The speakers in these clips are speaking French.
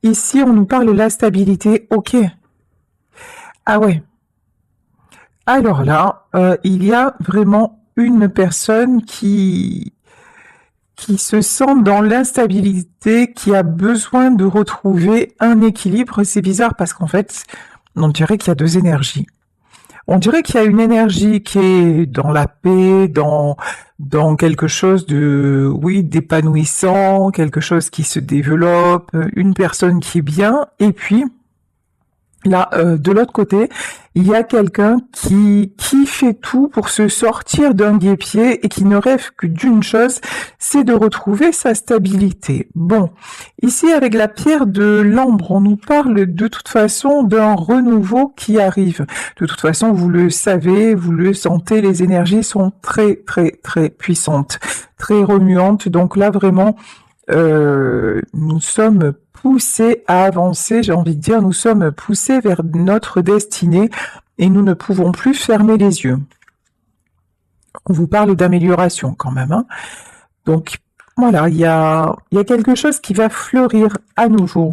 Ici, on nous parle de la stabilité. Ok. Ah ouais. Alors là, il y a vraiment une personne qui se sent dans l'instabilité, qui a besoin de retrouver un équilibre. C'est bizarre parce qu'en fait, on dirait qu'il y a deux énergies. On dirait qu'il y a une énergie qui est dans la paix, dans quelque chose de, oui, d'épanouissant, quelque chose qui se développe, une personne qui est bien, et puis là, de l'autre côté, il y a quelqu'un qui fait tout pour se sortir d'un guêpier et qui ne rêve que d'une chose, c'est de retrouver sa stabilité. Bon, ici avec la pierre de l'ambre, on nous parle de toute façon d'un renouveau qui arrive. De toute façon, vous le savez, vous le sentez, les énergies sont très très très puissantes, très remuantes. Donc là, vraiment, nous sommes poussés à avancer, j'ai envie de dire, nous sommes poussés vers notre destinée et nous ne pouvons plus fermer les yeux. On vous parle d'amélioration quand même, hein. Donc voilà, il y a quelque chose qui va fleurir à nouveau.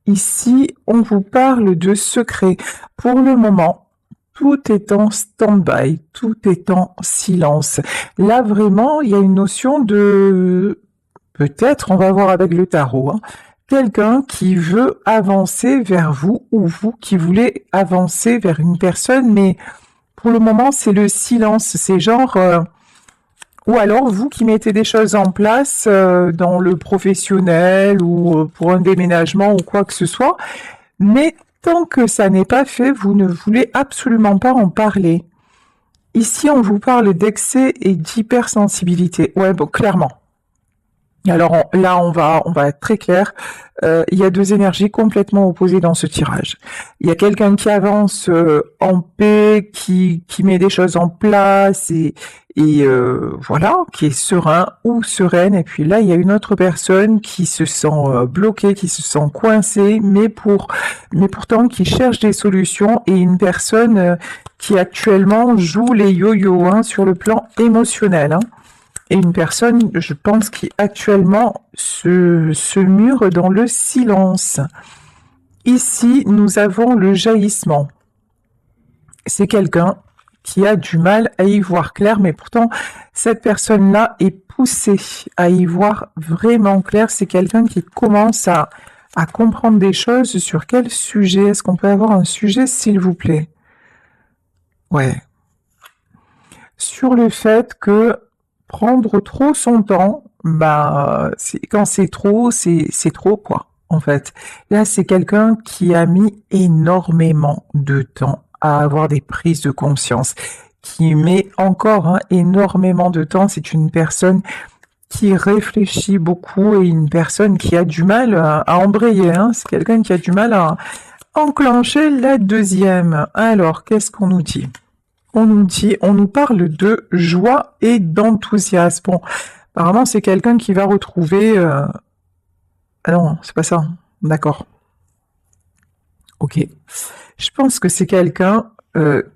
Ici, on vous parle de secret. Pour le moment, tout est en stand-by, tout est en silence. Là, vraiment, il y a une notion de... Peut-être, on va voir avec le tarot, hein, quelqu'un qui veut avancer vers vous ou vous qui voulez avancer vers une personne, mais pour le moment, c'est le silence. C'est genre... ou alors vous qui mettez des choses en place dans le professionnel ou pour un déménagement ou quoi que ce soit, mais tant que ça n'est pas fait, vous ne voulez absolument pas en parler. Ici, on vous parle d'excès et d'hypersensibilité. Ouais, bon, clairement. Alors là, on va être très clair. Il y a deux énergies complètement opposées dans ce tirage. Il y a quelqu'un qui avance en paix, qui met des choses en place et voilà, qui est serein ou sereine. Et puis là, il y a une autre personne qui se sent bloquée, qui se sent coincée, mais pourtant qui cherche des solutions et une personne qui actuellement joue les yo-yo, hein, sur le plan émotionnel, hein. Et une personne, je pense, qui actuellement se mure dans le silence. Ici, nous avons le jaillissement. C'est quelqu'un qui a du mal à y voir clair, mais pourtant, cette personne-là est poussée à y voir vraiment clair. C'est quelqu'un qui commence à comprendre des choses. Sur quel sujet? Est-ce qu'on peut avoir un sujet, s'il vous plaît? Ouais. Sur le fait que prendre trop son temps, bah, quand c'est trop quoi, en fait. Là, c'est quelqu'un qui a mis énormément de temps à avoir des prises de conscience, qui met encore énormément de temps. C'est une personne qui réfléchit beaucoup et une personne qui a du mal à embrayer, hein. C'est quelqu'un qui a du mal à enclencher la deuxième. Alors, qu'est-ce qu'on nous dit? On nous parle de joie et d'enthousiasme. Bon, apparemment, c'est quelqu'un qui va retrouver... Ah non, c'est pas ça. D'accord. Ok. Je pense que c'est quelqu'un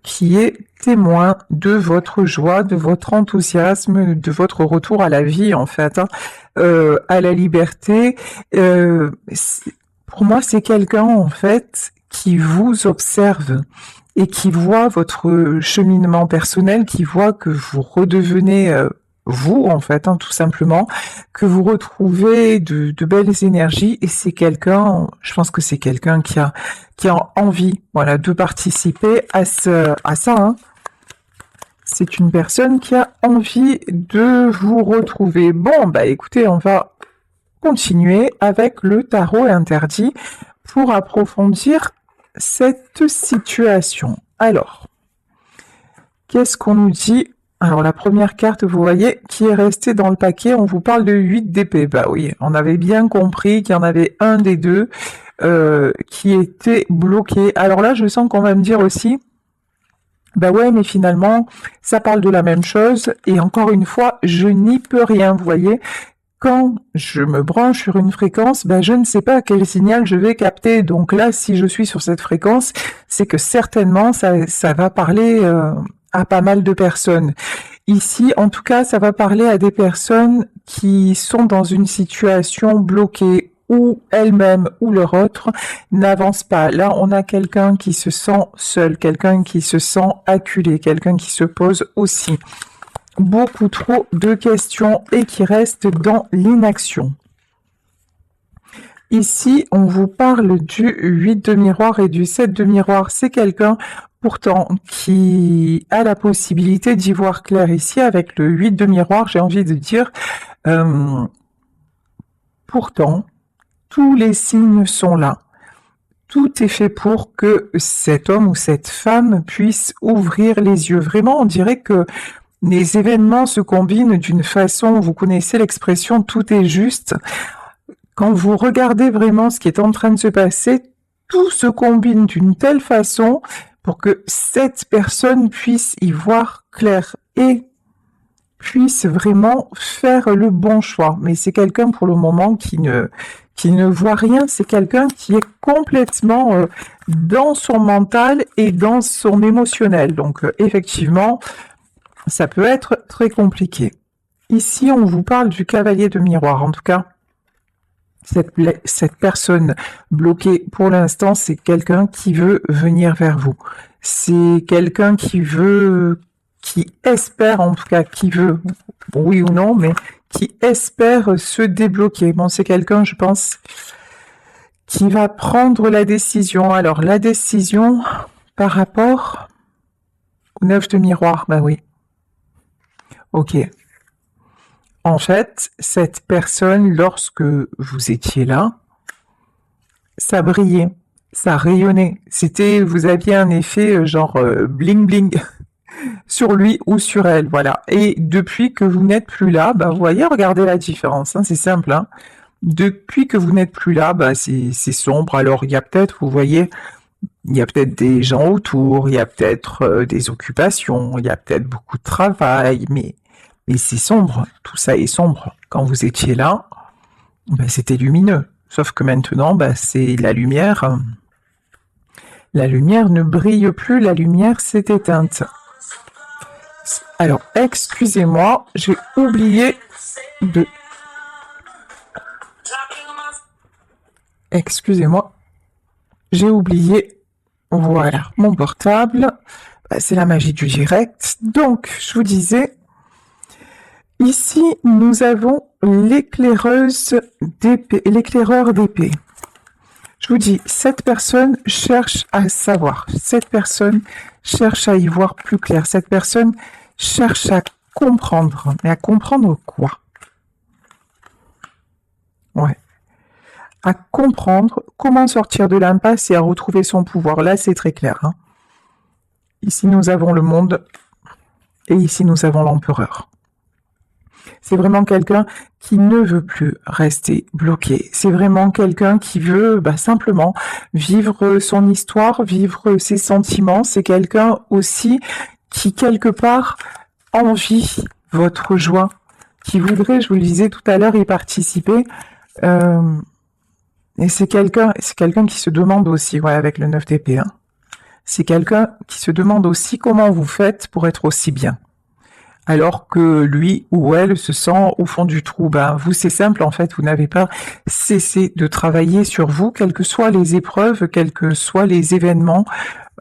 qui est témoin de votre joie, de votre enthousiasme, de votre retour à la vie, en fait, hein, à la liberté. Pour moi, c'est quelqu'un, en fait, qui vous observe et qui voit votre cheminement personnel, qui voit que vous redevenez vous, en fait, hein, tout simplement, que vous retrouvez de belles énergies, et c'est quelqu'un, je pense que c'est quelqu'un qui a envie, voilà, de participer à ça, hein. C'est une personne qui a envie de vous retrouver. Bon, bah écoutez, on va continuer avec le tarot interdit pour approfondir cette situation. Alors, qu'est-ce qu'on nous dit? Alors, la première carte, vous voyez, qui est restée dans le paquet, on vous parle de 8 d'épée. Bah oui, on avait bien compris qu'il y en avait un des deux qui était bloqué. Alors là, je sens qu'on va me dire aussi, bah ouais, mais finalement, ça parle de la même chose, et encore une fois, je n'y peux rien, vous voyez. Quand je me branche sur une fréquence, ben je ne sais pas quel signal je vais capter. Donc là, si je suis sur cette fréquence, c'est que certainement ça va parler à pas mal de personnes. Ici, en tout cas, ça va parler à des personnes qui sont dans une situation bloquée ou elles-mêmes ou leur autre n'avancent pas. Là, on a quelqu'un qui se sent seul, quelqu'un qui se sent acculé, quelqu'un qui se pose aussi beaucoup trop de questions et qui reste dans l'inaction. Ici, on vous parle du 8 de miroir et du 7 de miroir. C'est quelqu'un, pourtant, qui a la possibilité d'y voir clair. Ici, avec le 8 de miroir, j'ai envie de dire, pourtant, tous les signes sont là. Tout est fait pour que cet homme ou cette femme puisse ouvrir les yeux. Vraiment, on dirait que les événements se combinent d'une façon, vous connaissez l'expression « tout est juste ». Quand vous regardez vraiment ce qui est en train de se passer, tout se combine d'une telle façon pour que cette personne puisse y voir clair et puisse vraiment faire le bon choix. Mais c'est quelqu'un pour le moment qui ne voit rien, c'est quelqu'un qui est complètement dans son mental et dans son émotionnel. Donc effectivement, ça peut être très compliqué. Ici, on vous parle du cavalier de miroir. En tout cas, cette personne bloquée, pour l'instant, c'est quelqu'un qui veut venir vers vous. C'est quelqu'un qui espère, en tout cas, qui veut, oui ou non, mais qui espère se débloquer. Bon, c'est quelqu'un, je pense, qui va prendre la décision. Alors, la décision par rapport au 9 de miroir, ben oui. Ok. En fait, cette personne, lorsque vous étiez là, ça brillait, ça rayonnait. Vous aviez un effet genre bling bling sur lui ou sur elle, voilà. Et depuis que vous n'êtes plus là, bah, vous voyez, regardez la différence, hein, c'est simple. Hein. Depuis que vous n'êtes plus là, bah, c'est sombre. Alors, il y a peut-être, vous voyez, il y a peut-être des gens autour, il y a peut-être des occupations, il y a peut-être beaucoup de travail, mais c'est sombre, tout ça est sombre. Quand vous étiez là, ben, c'était lumineux. Sauf que maintenant, ben, c'est la lumière. La lumière ne brille plus, la lumière s'est éteinte. Alors, excusez-moi, j'ai oublié de... Excusez-moi, j'ai oublié, voilà, mon portable. Ben, c'est la magie du direct. Donc, je vous disais... Ici, nous avons l'éclaireuse d'épée, l'éclaireur d'épée. Je vous dis, cette personne cherche à savoir, cette personne cherche à y voir plus clair, cette personne cherche à comprendre. Mais à comprendre quoi? Ouais. À comprendre comment sortir de l'impasse et à retrouver son pouvoir. Là, c'est très clair. Hein. Ici, nous avons le monde et ici, nous avons l'empereur. C'est vraiment quelqu'un qui ne veut plus rester bloqué. C'est vraiment quelqu'un qui veut simplement vivre son histoire, vivre ses sentiments. C'est quelqu'un aussi qui, quelque part, envie votre joie, qui voudrait, je vous le disais tout à l'heure, y participer. Et c'est quelqu'un qui se demande aussi, ouais, avec le 9 d'épée, hein. C'est quelqu'un qui se demande aussi comment vous faites pour être aussi bien. Alors que lui ou elle se sent au fond du trou. Ben, vous, c'est simple, en fait, vous n'avez pas cessé de travailler sur vous, quelles que soient les épreuves, quels que soient les événements.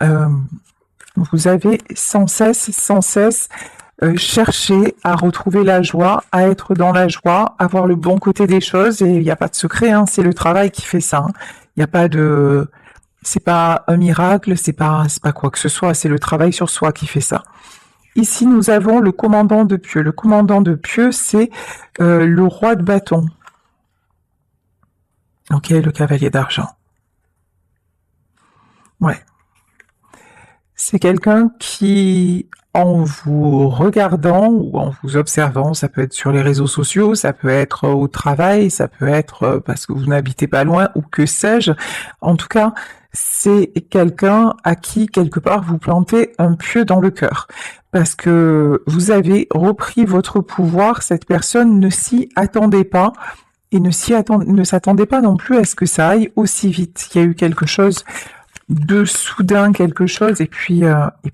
Vous avez sans cesse cherché à retrouver la joie, à être dans la joie, à voir le bon côté des choses. Et il n'y a pas de secret, hein, c'est le travail qui fait ça. Hein. Il n'y a pas de... C'est pas un miracle, c'est pas quoi que ce soit, c'est le travail sur soi qui fait ça. Ici, nous avons le commandant de pieux. Le commandant de pieux, c'est le roi de bâton. Ok, le cavalier d'argent. Ouais. C'est quelqu'un qui, en vous regardant ou en vous observant, ça peut être sur les réseaux sociaux, ça peut être au travail, ça peut être parce que vous n'habitez pas loin ou que sais-je. En tout cas, c'est quelqu'un à qui, quelque part, vous plantez un pieu dans le cœur. Parce que vous avez repris votre pouvoir, cette personne ne s'y attendait pas et ne s'attendait pas non plus à ce que ça aille aussi vite. Il y a eu quelque chose de soudain, quelque chose, et puis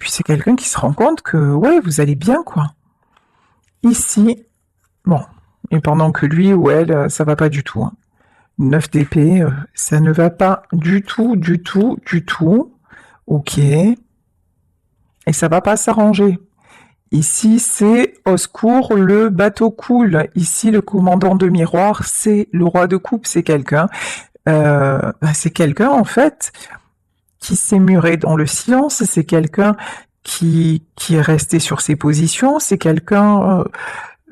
c'est quelqu'un qui se rend compte que, ouais, vous allez bien, quoi. Ici, bon, et pendant que lui ou elle, ça va pas du tout, hein. 9 d'épée, ça ne va pas du tout, du tout, du tout. Ok. Et ça va pas s'arranger. Ici, c'est au secours, le bateau coule. Ici, le commandant de miroir, c'est le roi de coupe, c'est quelqu'un. C'est quelqu'un, en fait, qui s'est muré dans le silence, c'est quelqu'un qui est resté sur ses positions, c'est quelqu'un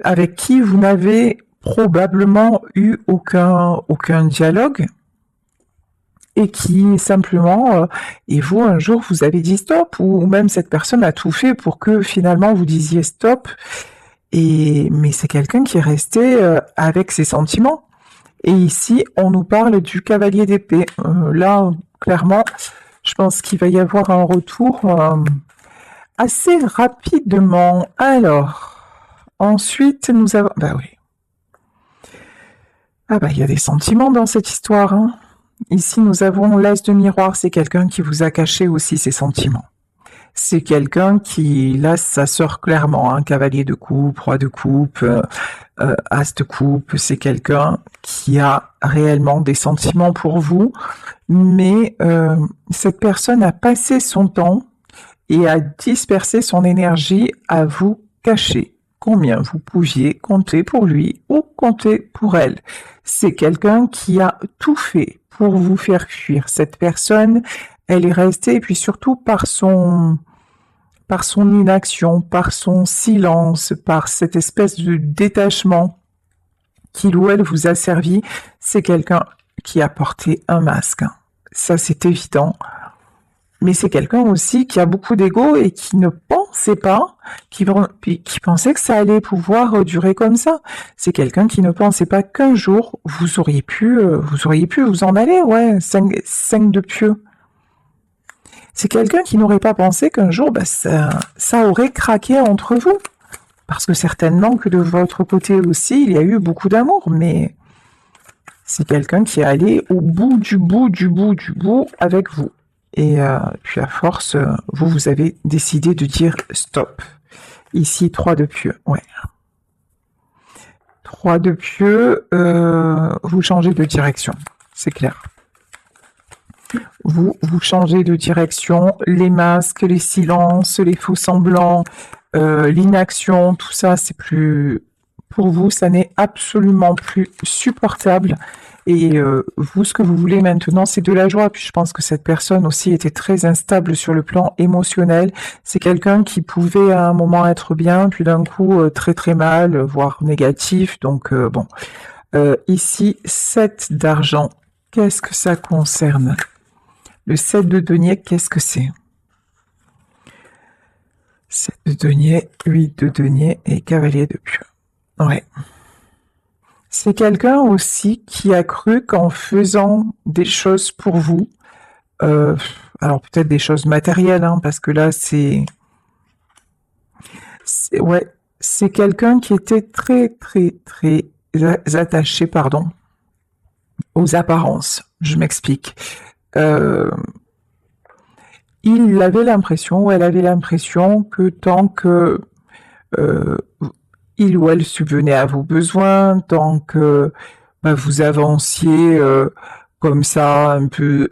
avec qui vous n'avez probablement eu aucun dialogue, et qui simplement, et vous, un jour, vous avez dit stop, ou même cette personne a tout fait pour que finalement vous disiez stop, mais c'est quelqu'un qui est resté avec ses sentiments. Et ici, on nous parle du cavalier d'épée. Là, clairement, je pense qu'il va y avoir un retour assez rapidement. Alors, ensuite, nous avons... Bah oui. Ah bah, il y a des sentiments dans cette histoire, hein. Ici, nous avons l'as de miroir, c'est quelqu'un qui vous a caché aussi ses sentiments. C'est quelqu'un qui, là, ça sort clairement, hein, cavalier de coupe, roi de coupe, as de coupe, c'est quelqu'un qui a réellement des sentiments pour vous, mais cette personne a passé son temps et a dispersé son énergie à vous cacher combien vous pouviez compter pour lui ou compter pour elle. C'est quelqu'un qui a tout fait pour vous faire fuir. Cette personne, elle est restée, et puis surtout par son inaction, par son silence, par cette espèce de détachement qu'il ou elle vous a servi, c'est quelqu'un qui a porté un masque. Ça, c'est évident. Mais c'est quelqu'un aussi qui a beaucoup d'ego et qui ne pensait pas, qui pensait que ça allait pouvoir durer comme ça. C'est quelqu'un qui ne pensait pas qu'un jour vous auriez pu vous en aller, ouais, 5 de pieux. C'est quelqu'un qui n'aurait pas pensé qu'un jour, ça aurait craqué entre vous. Parce que certainement que de votre côté aussi, il y a eu beaucoup d'amour, mais c'est quelqu'un qui est allé au bout du bout du bout du bout avec vous. Et puis à force, vous avez décidé de dire stop. Ici, 3 de pieux, ouais. 3 de pieux, vous changez de direction, c'est clair. Vous changez de direction, les masques, les silences, les faux semblants, l'inaction, tout ça, c'est plus... Pour vous, ça n'est absolument plus supportable. Et vous, ce que vous voulez maintenant, c'est de la joie. Puis je pense que cette personne aussi était très instable sur le plan émotionnel. C'est quelqu'un qui pouvait à un moment être bien, puis d'un coup très très mal, voire négatif. Donc bon. Ici, 7 d'argent. Qu'est-ce que ça concerne? Le 7 de denier, qu'est-ce que c'est? 7 de denier, 8 de denier et cavalier de pieux. Ouais. C'est quelqu'un aussi qui a cru qu'en faisant des choses pour vous, alors peut-être des choses matérielles, hein, parce que là ouais, c'est quelqu'un qui était très très très attaché, pardon, aux apparences. Je m'explique. Il avait l'impression, ou elle avait l'impression que tant que il ou elle subvenait à vos besoins, tant que vous avanciez comme ça, un peu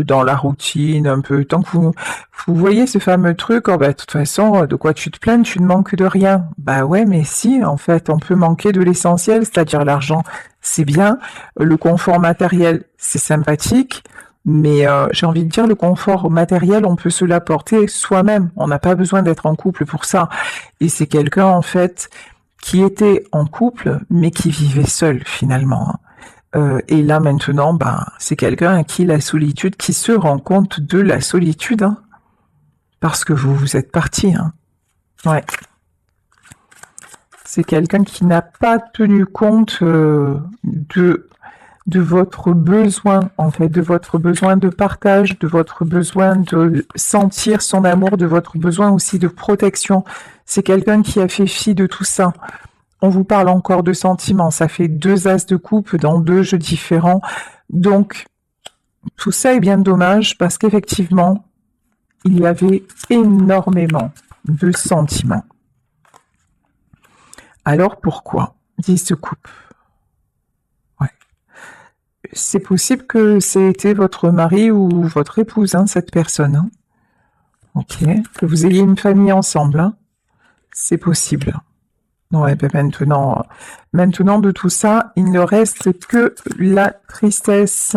dans la routine, un peu, tant que vous voyez ce fameux truc, de toute façon, de quoi tu te plains, tu ne manques de rien. Bah ouais, mais si, en fait, on peut manquer de l'essentiel, c'est-à-dire l'argent, c'est bien, le confort matériel, c'est sympathique, mais j'ai envie de dire, le confort matériel, on peut se l'apporter soi-même, on n'a pas besoin d'être en couple pour ça. Et c'est quelqu'un, en fait, qui était en couple, mais qui vivait seul, finalement. Et là, maintenant, c'est quelqu'un à qui la solitude, qui se rend compte de la solitude, hein, parce que vous êtes parti. Hein. Ouais. C'est quelqu'un qui n'a pas tenu compte de votre besoin, en fait, de votre besoin de partage, de votre besoin de sentir son amour, de votre besoin aussi de protection. C'est quelqu'un qui a fait fi de tout ça. On vous parle encore de sentiments, ça fait 2 as de coupe dans 2 jeux différents. Donc, tout ça est bien dommage parce qu'effectivement, il y avait énormément de sentiments. Alors pourquoi 10 de coupe. Ouais. C'est possible que c'était votre mari ou votre épouse, hein, cette personne. Hein. Ok. Que vous ayez une famille ensemble. Hein. C'est possible. Ouais, ben maintenant de tout ça, il ne reste que la tristesse.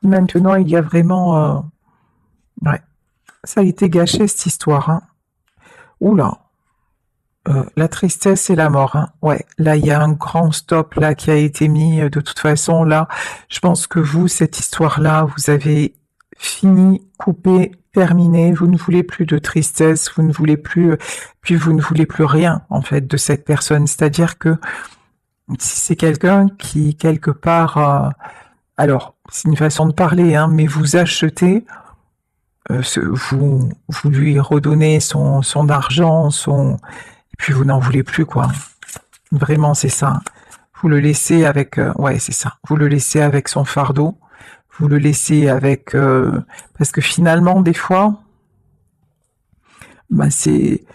Maintenant, il y a vraiment... ouais, ça a été gâché cette histoire. Hein. Oula. La tristesse et la mort. Hein. Ouais, là il y a un grand stop là qui a été mis. De toute façon, là, je pense que vous, cette histoire-là, vous avez fini, coupé, terminé. Vous ne voulez plus de tristesse, vous ne voulez plus, puis vous ne voulez plus rien en fait de cette personne. C'est-à-dire que si c'est quelqu'un qui quelque part, alors c'est une façon de parler, hein, mais vous achetez. Vous lui redonnez son argent, et puis vous n'en voulez plus, quoi. Vraiment, c'est ça. Vous le laissez avec... ouais, c'est ça. Vous le laissez avec son fardeau. Vous le laissez avec... parce que finalement, des fois, bah, c'est...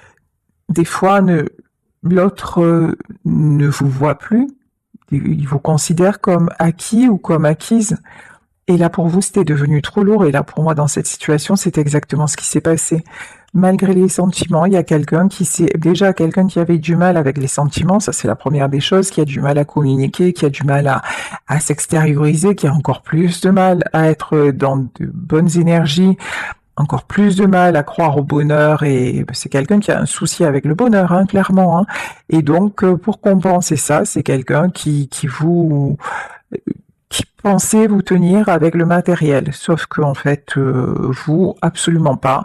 Des fois, l'autre ne vous voit plus. Il vous considère comme acquis ou comme acquise. Et là, pour vous, c'était devenu trop lourd. Et là, pour moi, dans cette situation, c'est exactement ce qui s'est passé. Malgré les sentiments, il y a quelqu'un quelqu'un qui avait du mal avec les sentiments. Ça, c'est la première des choses, qui a du mal à communiquer, qui a du mal à s'extérioriser, qui a encore plus de mal à être dans de bonnes énergies, encore plus de mal à croire au bonheur. Et c'est quelqu'un qui a un souci avec le bonheur, hein, clairement. Hein. Et donc, pour compenser ça, c'est quelqu'un qui pensez vous tenir avec le matériel, sauf que en fait, vous, absolument pas.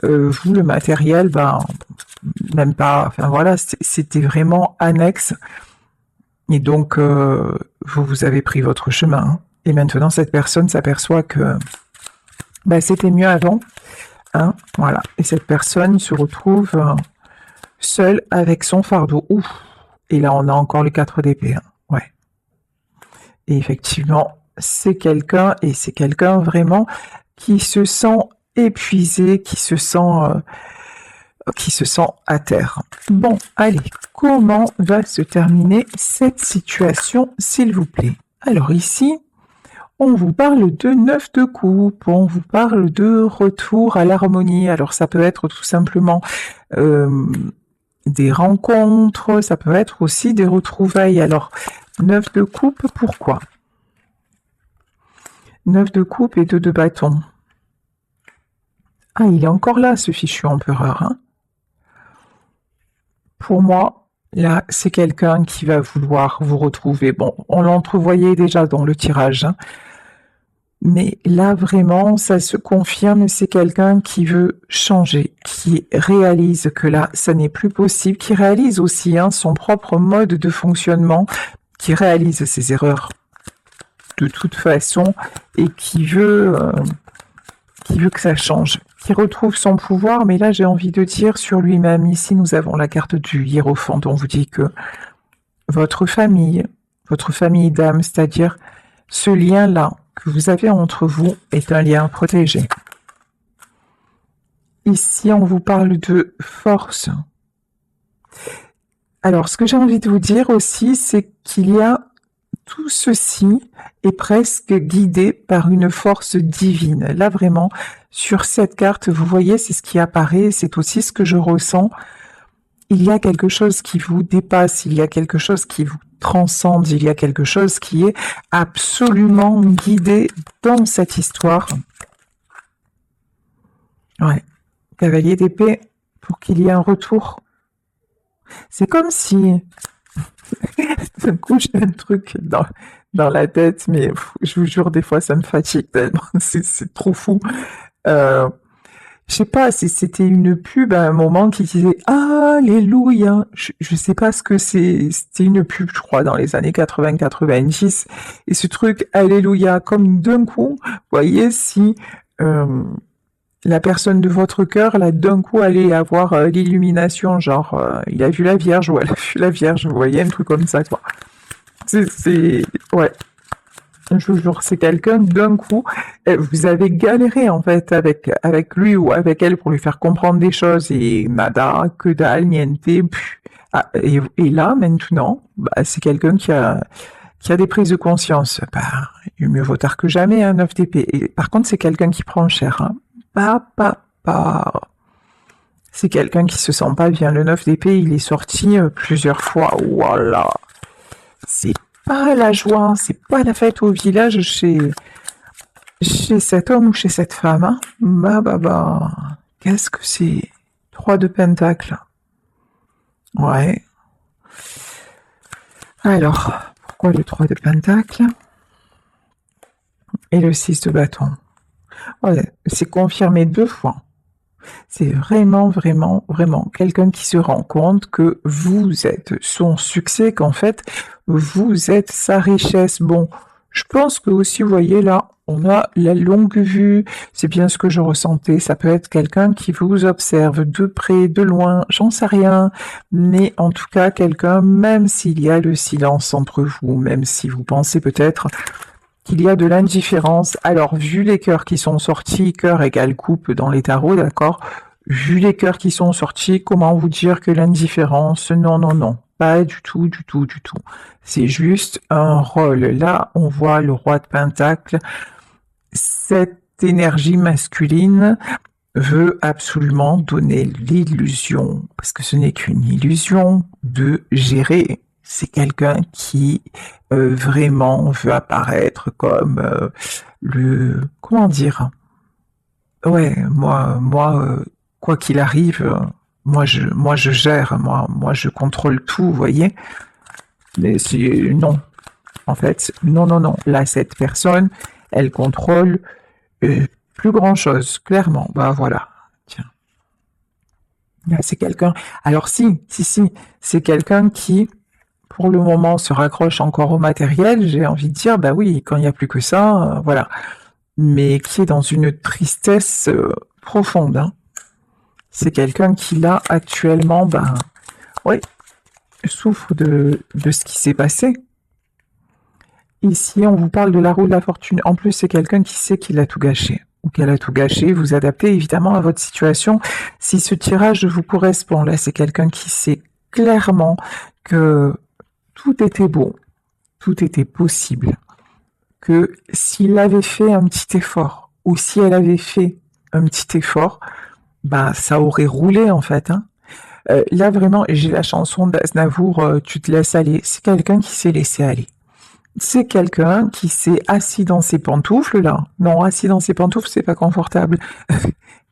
Vous, le matériel, ben, même pas. Enfin voilà, c'était vraiment annexe. Et donc, vous avez pris votre chemin. Hein. Et maintenant, cette personne s'aperçoit que ben, c'était mieux avant. Hein, voilà. Et cette personne se retrouve seule avec son fardeau. Ouf. Et là, on a encore le 4 d'épée. Hein. Ouais. Et effectivement, c'est quelqu'un vraiment qui se sent épuisé, qui se sent à terre. Bon, allez, comment va se terminer cette situation, s'il vous plaît? Alors ici, on vous parle de 9 de coupe, on vous parle de retour à l'harmonie. Alors ça peut être tout simplement des rencontres, ça peut être aussi des retrouvailles. Alors, 9 de coupe, pourquoi? 9 de coupe et 2 de bâton. Ah, il est encore là, ce fichu empereur. Hein. Pour moi, là, c'est quelqu'un qui va vouloir vous retrouver. Bon, on l'entrevoyait déjà dans le tirage. Hein. Mais là, vraiment, ça se confirme, c'est quelqu'un qui veut changer, qui réalise que là, ça n'est plus possible, qui réalise aussi hein, son propre mode de fonctionnement, qui réalise ses erreurs de toute façon et qui veut que ça change, qui retrouve son pouvoir, mais là j'ai envie de dire sur lui-même. Ici nous avons la carte du Hiérophant, on vous dit que votre famille d'âme, c'est-à-dire ce lien-là que vous avez entre vous est un lien protégé. Ici on vous parle de force. Alors ce que j'ai envie de vous dire aussi, c'est qu'il y a tout ceci est presque guidé par une force divine. Là, vraiment, sur cette carte, vous voyez, c'est ce qui apparaît, c'est aussi ce que je ressens. Il y a quelque chose qui vous dépasse, il y a quelque chose qui vous transcende, il y a quelque chose qui est absolument guidé dans cette histoire. Ouais. Cavalier d'épée, pour qu'il y ait un retour. C'est comme si... D'un coup, j'ai un truc dans la tête, mais je vous jure, des fois, ça me fatigue tellement. C'est trop fou. Je sais pas si c'était une pub à un moment qui disait Alléluia. Je sais pas ce que c'est. C'était une pub, je crois, dans les années 80-90. Et ce truc Alléluia, comme d'un coup, vous voyez, si la personne de votre cœur, là, d'un coup, allait avoir l'illumination, genre, il a vu la Vierge, ou elle a vu la Vierge, vous voyez, un truc comme ça, quoi. Ouais. Je vous jure, c'est quelqu'un, d'un coup, vous avez galéré, en fait, avec lui ou avec elle pour lui faire comprendre des choses, et nada, que dalle, niente, et là, maintenant, bah, c'est quelqu'un qui qui a des prises de conscience. Bah, mieux vaut tard que jamais, un 9 d'épée. Et par contre, c'est quelqu'un qui prend cher. Hein. Pas. C'est quelqu'un qui se sent pas bien. Le 9 d'épée, il est sorti plusieurs fois. Voilà. C'est pas la joie, c'est pas la fête au village chez cet homme ou chez cette femme. Hein. Bah. Qu'est-ce que c'est? 3 de pentacle. Ouais. Alors, pourquoi le 3 de pentacle et le 6 de bâton? Ouais, c'est confirmé 2 fois. C'est vraiment quelqu'un qui se rend compte que vous êtes son succès, qu'en fait, vous êtes sa richesse. Bon, je pense que aussi, vous voyez là, on a la longue vue, c'est bien ce que je ressentais, ça peut être quelqu'un qui vous observe de près, de loin, j'en sais rien, mais en tout cas, quelqu'un, même s'il y a le silence entre vous, même si vous pensez peut-être qu'il y a de l'indifférence. Alors, vu les cœurs qui sont sortis, cœur égale coupe dans les tarots, d'accord? Vu les cœurs qui sont sortis, comment vous dire que l'indifférence? Non. Pas du tout. C'est juste un rôle. Là, on voit le roi de pentacle. Cette énergie masculine veut absolument donner l'illusion, parce que ce n'est qu'une illusion, de gérer. C'est quelqu'un qui vraiment veut apparaître comme comment dire? Ouais, moi, quoi qu'il arrive, moi je gère, moi je contrôle tout, vous voyez. Mais non, en fait, non. Là, cette personne, elle contrôle plus grand chose, clairement. Bah voilà, tiens. Là, c'est quelqu'un. Alors si, c'est quelqu'un qui pour le moment, se raccroche encore au matériel, j'ai envie de dire, bah oui, quand il n'y a plus que ça, voilà. Mais qui est dans une tristesse profonde. Hein. C'est quelqu'un qui, là, actuellement, oui, souffre de ce qui s'est passé. Ici, on vous parle de la roue de la fortune. En plus, c'est quelqu'un qui sait qu'il a tout gâché. Ou qu'elle a tout gâché. Vous adaptez évidemment à votre situation. Si ce tirage vous correspond, là, c'est quelqu'un qui sait clairement que tout était beau, tout était possible, que s'il avait fait un petit effort, ou si elle avait fait un petit effort, ça aurait roulé en fait. Hein. Là vraiment, j'ai la chanson d'Aznavour, Tu te laisses aller, c'est quelqu'un qui s'est laissé aller. C'est quelqu'un qui s'est assis dans ses pantoufles, là. Non, assis dans ses pantoufles, c'est pas confortable.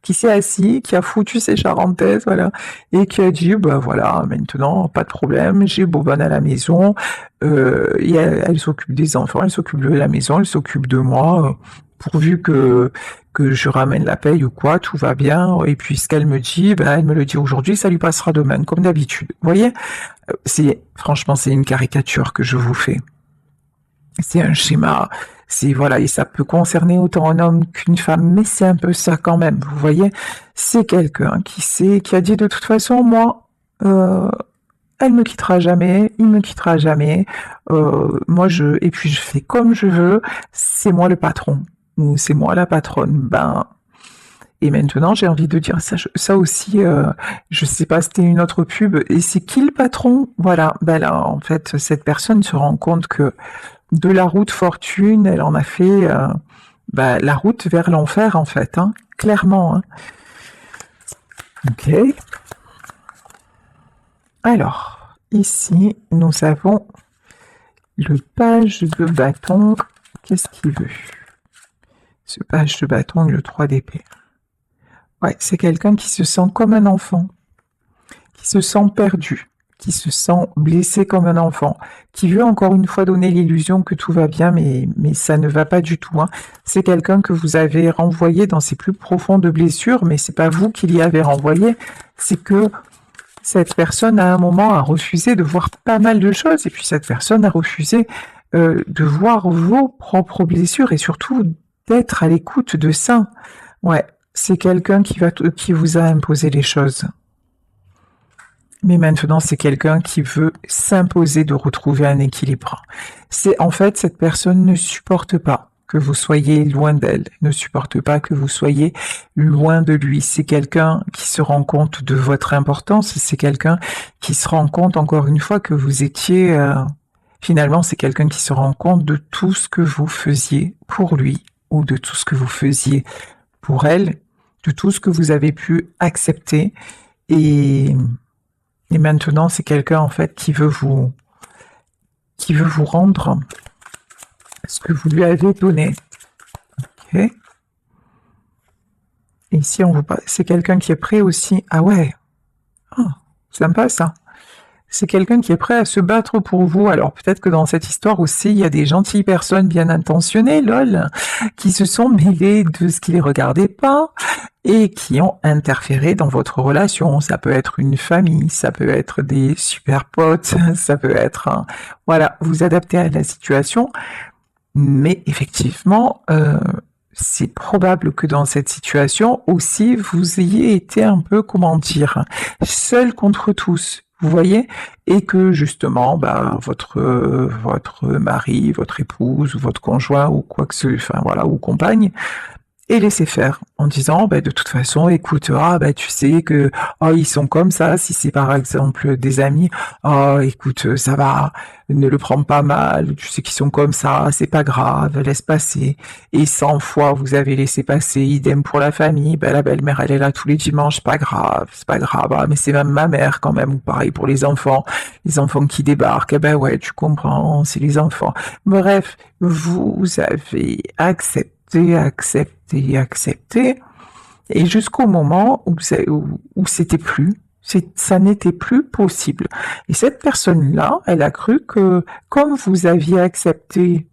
Qui s'est assis, qui a foutu ses charentaises, voilà, et qui a dit, voilà, maintenant, pas de problème, j'ai Bobonne à la maison, elle s'occupe des enfants, elle s'occupe de la maison, elle s'occupe de moi, pourvu que je ramène la paye ou quoi, tout va bien, et puis ce qu'elle me dit, elle me le dit aujourd'hui, ça lui passera demain, comme d'habitude. Vous voyez, franchement, c'est une caricature que je vous fais. C'est un schéma, voilà, et ça peut concerner autant un homme qu'une femme, mais c'est un peu ça quand même, vous voyez. C'est quelqu'un qui a dit de toute façon, moi, elle me quittera jamais, il me quittera jamais, et puis je fais comme je veux, c'est moi le patron, ou c'est moi la patronne, et maintenant, j'ai envie de dire ça aussi, je sais pas, c'était une autre pub, et c'est qui le patron? Voilà, là, en fait, cette personne se rend compte que de la route fortune, elle en a fait la route vers l'enfer, en fait, hein, clairement. Hein. Ok. Alors, ici, nous avons le page de bâton. Qu'est-ce qu'il veut? Ce page de bâton et le 3 d'épée. Ouais, c'est quelqu'un qui se sent comme un enfant, qui se sent perdu, qui se sent blessé comme un enfant, qui veut encore une fois donner l'illusion que tout va bien, mais ça ne va pas du tout. Hein. C'est quelqu'un que vous avez renvoyé dans ses plus profondes blessures, mais c'est pas vous qui l'y avez renvoyé, c'est que cette personne à un moment a refusé de voir pas mal de choses, et puis cette personne a refusé de voir vos propres blessures, et surtout d'être à l'écoute de ça. Ouais, c'est quelqu'un qui vous a imposé les choses. Mais maintenant, c'est quelqu'un qui veut s'imposer de retrouver un équilibre. En fait, cette personne ne supporte pas que vous soyez loin d'elle, ne supporte pas que vous soyez loin de lui. C'est quelqu'un qui se rend compte de votre importance, c'est quelqu'un qui se rend compte, encore une fois, que vous étiez Finalement, c'est quelqu'un qui se rend compte de tout ce que vous faisiez pour lui ou de tout ce que vous faisiez pour elle, de tout ce que vous avez pu accepter. Et, et maintenant, c'est quelqu'un en fait qui veut vous rendre ce que vous lui avez donné. Ok. Et ici, c'est quelqu'un qui est prêt aussi. Ah ouais, sympa ça. C'est quelqu'un qui est prêt à se battre pour vous. Alors peut-être que dans cette histoire aussi, il y a des gentilles personnes bien intentionnées, lol, qui se sont mêlées de ce qui les regardait pas et qui ont interféré dans votre relation. Ça peut être une famille, ça peut être des super potes, ça peut être... Voilà, vous adaptez à la situation. Mais effectivement, c'est probable que dans cette situation aussi, vous ayez été un peu, comment dire, seul contre tous. Vous voyez, et que justement, votre mari, votre épouse, ou votre conjoint, ou quoi que ce, enfin voilà, ou compagne, et laisser faire en disant de toute façon écoute tu sais que ils sont comme ça, si c'est par exemple des amis, écoute ça va, ne le prends pas mal, tu sais qu'ils sont comme ça, c'est pas grave, laisse passer. Et 100 fois vous avez laissé passer, idem pour la famille, la belle-mère elle est là tous les dimanches, c'est pas grave, mais c'est même ma mère quand même, ou pareil pour les enfants qui débarquent, ouais tu comprends, c'est les enfants. Bref, vous avez accepté, et jusqu'au moment où c'était plus, ça n'était plus possible. Et cette personne-là, elle a cru que comme vous aviez accepté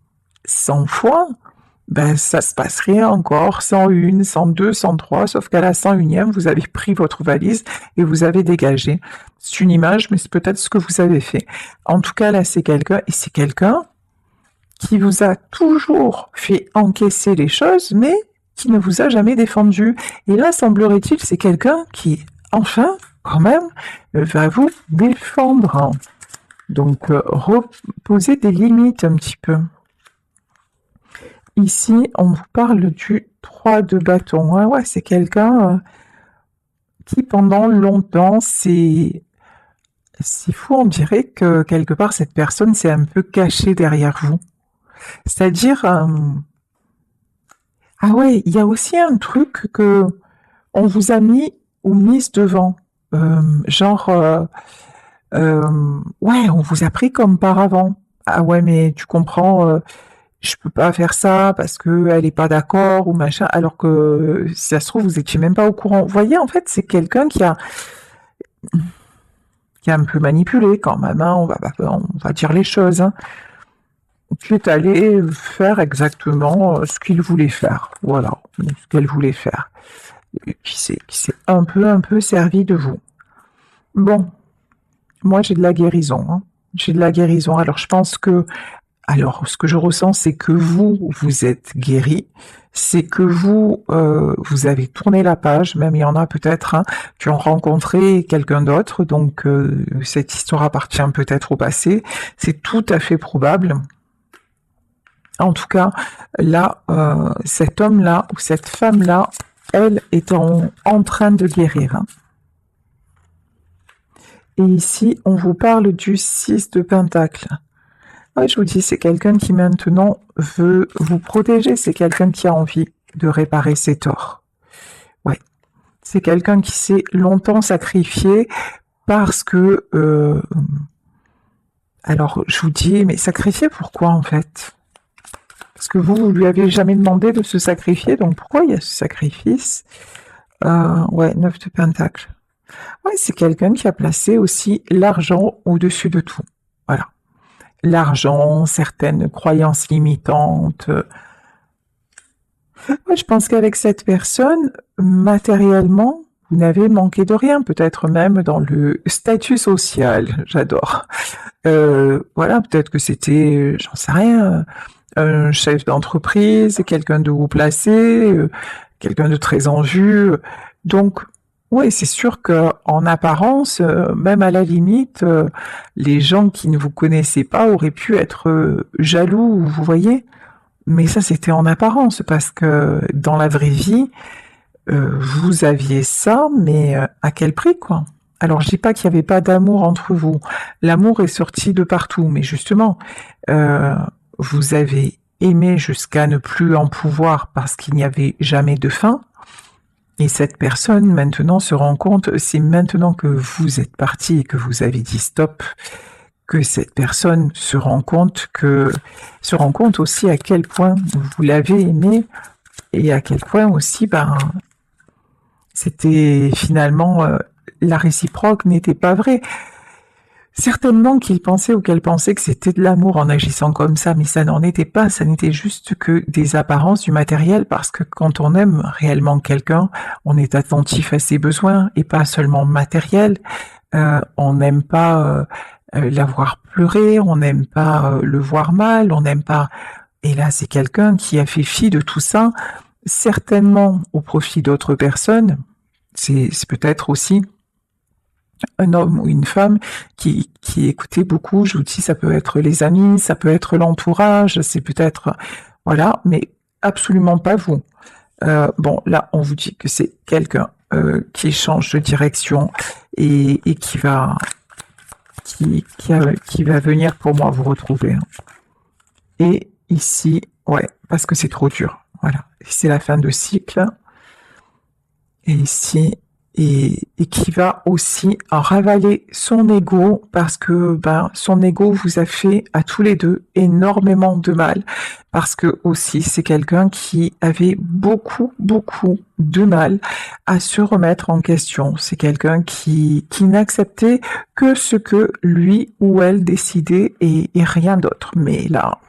100 fois, ça se passerait encore 101, 102, 103, sauf qu'à la 101e, vous avez pris votre valise et vous avez dégagé. C'est une image, mais c'est peut-être ce que vous avez fait. En tout cas, là, c'est quelqu'un qui vous a toujours fait encaisser les choses, mais qui ne vous a jamais défendu. Et là, semblerait-il, c'est quelqu'un qui, enfin, quand même, va vous défendre. Donc, reposer des limites un petit peu. Ici, on vous parle du 3 de bâton. Ouais, c'est quelqu'un qui, pendant longtemps, c'est fou, on dirait que quelque part, cette personne s'est un peu cachée derrière vous. C'est-à-dire, ah ouais, il y a aussi un truc que on vous a mis ou mise devant, ouais, on vous a pris comme par avant. Ah ouais, mais tu comprends, je peux pas faire ça parce que elle est pas d'accord ou machin, alors que si ça se trouve vous étiez même pas au courant. Vous voyez, en fait, c'est quelqu'un qui a un peu manipulé quand même. On va dire les choses. Qui est allé faire exactement ce qu'il voulait faire. Voilà, ce qu'elle voulait faire. Et qui s'est un peu servi de vous. Bon, moi j'ai de la guérison. J'ai de la guérison. Alors je pense que, ce que je ressens, c'est que vous êtes guéri. C'est que vous avez tourné la page. Même il y en a peut-être qui ont rencontré quelqu'un d'autre. Donc cette histoire appartient peut-être au passé. C'est tout à fait probable. En tout cas, là, cet homme-là ou cette femme-là, elle est en train de guérir. Et ici, on vous parle du 6 de Pentacle. Ouais, je vous dis, c'est quelqu'un qui maintenant veut vous protéger, c'est quelqu'un qui a envie de réparer ses torts. Ouais, c'est quelqu'un qui s'est longtemps sacrifié parce que... alors, je vous dis, mais sacrifié pourquoi en fait ? Parce que vous lui avez jamais demandé de se sacrifier, donc pourquoi il y a ce sacrifice ? Ouais, 9 de Pentacle. Ouais, c'est quelqu'un qui a placé aussi l'argent au-dessus de tout. Voilà. L'argent, certaines croyances limitantes. Ouais, je pense qu'avec cette personne, matériellement, vous n'avez manqué de rien, peut-être même dans le statut social. J'adore. Voilà, peut-être que c'était, j'en sais rien, un chef d'entreprise, quelqu'un de haut placé, quelqu'un de très en vue. Donc, oui, c'est sûr que en apparence, même à la limite, les gens qui ne vous connaissaient pas auraient pu être jaloux, vous voyez. Mais ça, c'était en apparence, parce que dans la vraie vie, vous aviez ça, mais à quel prix, quoi? Alors, je dis pas qu'il n'y avait pas d'amour entre vous. L'amour est sorti de partout, mais justement, euh, vous avez aimé jusqu'à ne plus en pouvoir parce qu'il n'y avait jamais de fin. Et cette personne, maintenant, se rend compte, c'est maintenant que vous êtes parti et que vous avez dit stop, que cette personne se rend compte aussi à quel point vous l'avez aimé et à quel point aussi, c'était finalement, la réciproque n'était pas vraie. Certainement qu'il pensait ou qu'elle pensait que c'était de l'amour en agissant comme ça, mais ça n'en était pas, ça n'était juste que des apparences du matériel, parce que quand on aime réellement quelqu'un, on est attentif à ses besoins et pas seulement matériel. On n'aime pas la voir pleurer, on n'aime pas le voir mal, on n'aime pas... Et là, c'est quelqu'un qui a fait fi de tout ça, certainement au profit d'autres personnes. C'est peut-être aussi un homme ou une femme qui écoutait beaucoup. Je vous dis, ça peut être les amis, ça peut être l'entourage, c'est peut-être... Voilà, mais absolument pas vous. Bon, là, on vous dit que c'est quelqu'un qui change de direction et qui va venir pour moi vous retrouver. Et ici, ouais, parce que c'est trop dur. Voilà, c'est la fin de cycle. Et ici, et qui va aussi ravaler son ego parce que son ego vous a fait à tous les deux énormément de mal, parce que aussi c'est quelqu'un qui avait beaucoup de mal à se remettre en question. C'est quelqu'un qui n'acceptait que ce que lui ou elle décidait et rien d'autre. Mais là,